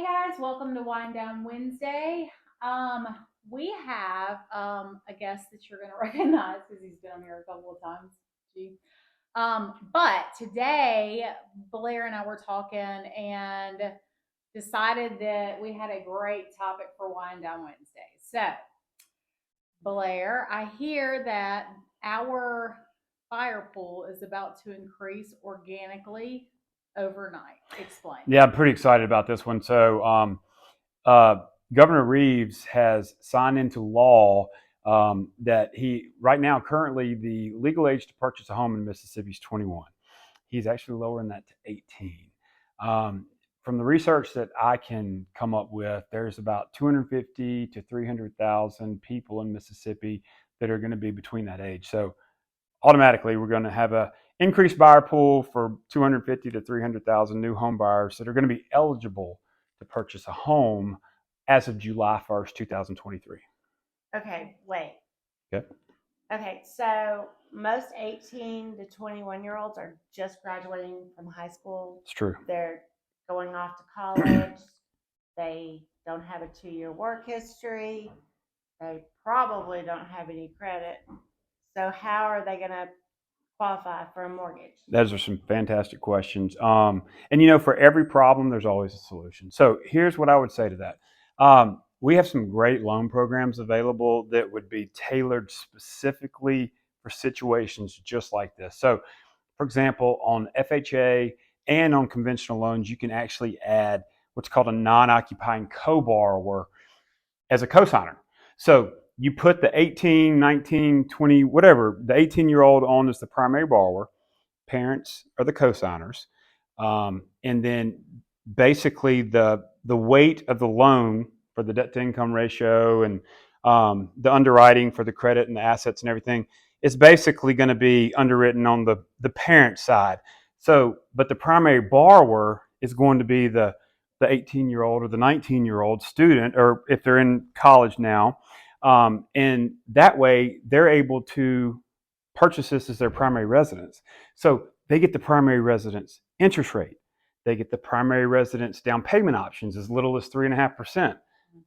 Guys, welcome to Wind Down Wednesday. Um, we have a guest that you're going to recognize because he's been on here a couple of times. But today, Blair and I were talking and decided that we had a great topic for Wind Down Wednesday. So, Blair, I hear that our fire pool is about to increase organically overnight. Explain. Yeah, I'm pretty excited about this one. Uh, Governor Reeves has signed into law that right now, currently, the legal age to purchase a home in Mississippi is 21. He's actually lowering that to 18. Um, from the research that I can come up with, there's about 250 to 300,000 people in Mississippi that are going to be between that age. So automatically we're going to have a increased buyer pool for 250 to 300,000 new home buyers that are going to be eligible to purchase a home as of July 1st, 2023. Okay, wait. Okay. Okay, so most 18 to 21-year-olds are just graduating from high school. It's true. They're going off to college. They don't have a 2-year work history. They probably don't have any credit. So how are they going to qualify for a mortgage? Those are some fantastic questions. For every problem, there's always a solution. So here's what I would say to that. We have some great loan programs available that would be tailored specifically for situations just like this. So, for example, on FHA and on conventional loans, you can actually add what's called a non-occupying co-borrower as a cosigner. So you put the 18, 19, 20, whatever, the 18-year-old on as the primary borrower. Parents are the cosigners. And then basically the weight of the loan for the debt to income ratio and the underwriting for the credit and the assets and everything is basically going to be underwritten on the parent side. So, but the primary borrower is going to be the 18-year-old or the 19-year-old student, or if they're in college now. And that way they're able to purchase this as their primary residence. So they get the primary residence interest rate. They get the primary residence down payment options as little as 3.5%.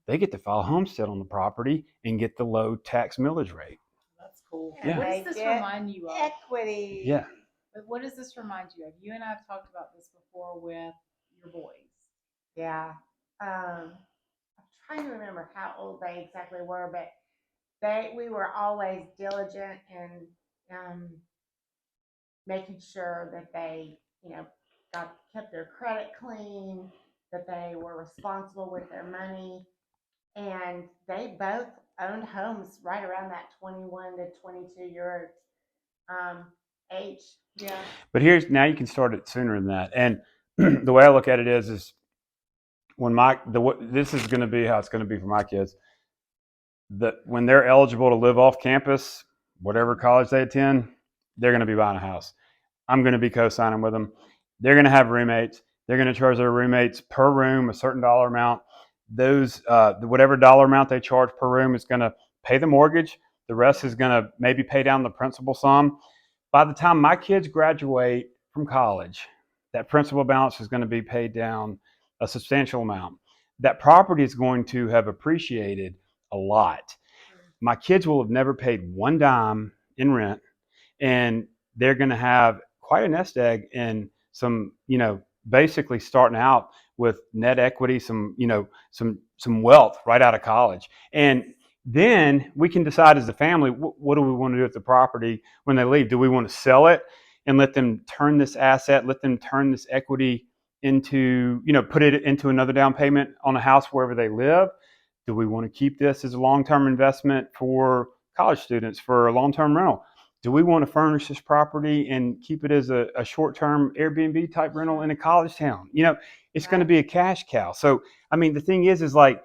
They get to file a homestead on the property and get the low tax millage rate. That's cool. And What Yeah. does this remind you of? Equity. Yeah. But what does this remind you of? You and I have talked about this before with your boys. Yeah. I'm trying to remember how old they exactly were, but we were always diligent in making sure that they, kept their credit clean, that they were responsible with their money, and they both owned homes right around that 21 to 22-year age. Yeah. But now you can start it sooner than that. And the way I look at it is when this is going to be how it's going to be for my kids. That when they're eligible to live off campus, whatever college they attend, they're going to be buying a house. I'm going to be co-signing with them. They're going to have roommates. They're going to charge their roommates per room a certain dollar amount. Whatever dollar amount they charge per room is going to pay the mortgage. The rest is going to maybe pay down the principal sum. By the time my kids graduate from college, that principal balance is going to be paid down a substantial amount. That property is going to have appreciated a lot. My kids will have never paid one dime in rent, and they're going to have quite a nest egg and some, basically starting out with net equity, some wealth right out of college. And then we can decide as a family, what do we want to do with the property when they leave? Do we want to sell it and let them turn this equity into, put it into another down payment on a house wherever they live? Do we want to keep this as a long-term investment for college students for a long-term rental? Do we want to furnish this property and keep it as a short-term Airbnb type rental in a college town? It's going to be a cash cow. So, the thing is like,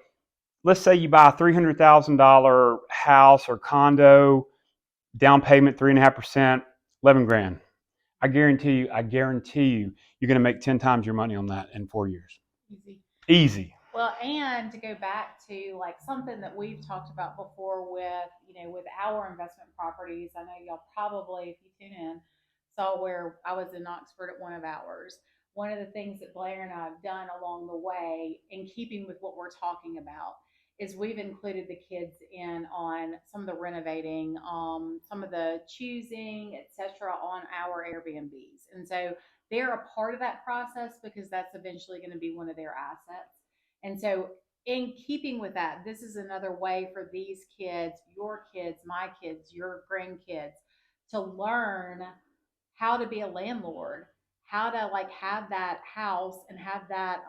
let's say you buy a $300,000 house or condo, down payment 3.5%, 11 grand. I guarantee you, you're going to make 10 times your money on that in 4 years. Easy. Well, and to go back to like something that we've talked about before with our investment properties, I know y'all probably, if you tune in, saw where I was in Oxford at one of ours. one of the things that Blair and I have done along the way, in keeping with what we're talking about, is we've included the kids in on some of the renovating, some of the choosing, etc., on our Airbnbs. And so they're a part of that process because that's eventually going to be one of their assets. And so, in keeping with that, this is another way for these kids, your kids, my kids, your grandkids, to learn how to be a landlord, how to like have that house and have that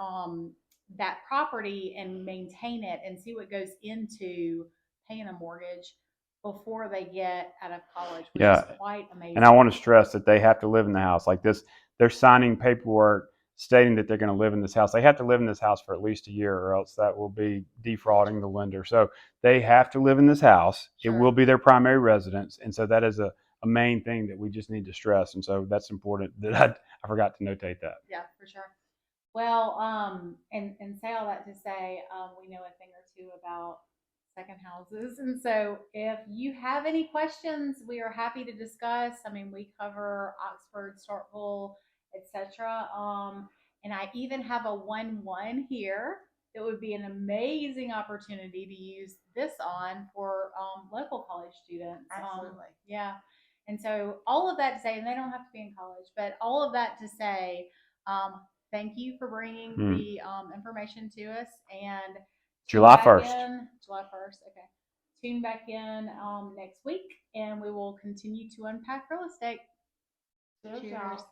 property and maintain it and see what goes into paying a mortgage before they get out of college, which Yeah. is quite amazing. And I want to stress that they have to live in the house. Like this, they're signing paperwork stating that they're going to live in this house. They have to live in this house for at least a year, or else that will be defrauding the lender. So they have to live in this house. Sure. It will be their primary residence. And so that is a main thing that we just need to stress. And so that's important that I forgot to notate that. Yeah, for sure. Well, and say all that to say, we know a thing or two about second houses, and so if you have any questions, we are happy to discuss. I mean, we cover Oxford, Starkville, etc. And I even have a 1-1 here that would be an amazing opportunity to use this on for local college students. Absolutely. Yeah. And so all of that to say, and they don't have to be in college, but all of that to say, thank you for bringing the information to us. And July 1st. July 1st. Okay. Tune back in next week, and we will continue to unpack real estate. Cheers, Cheers. y'all.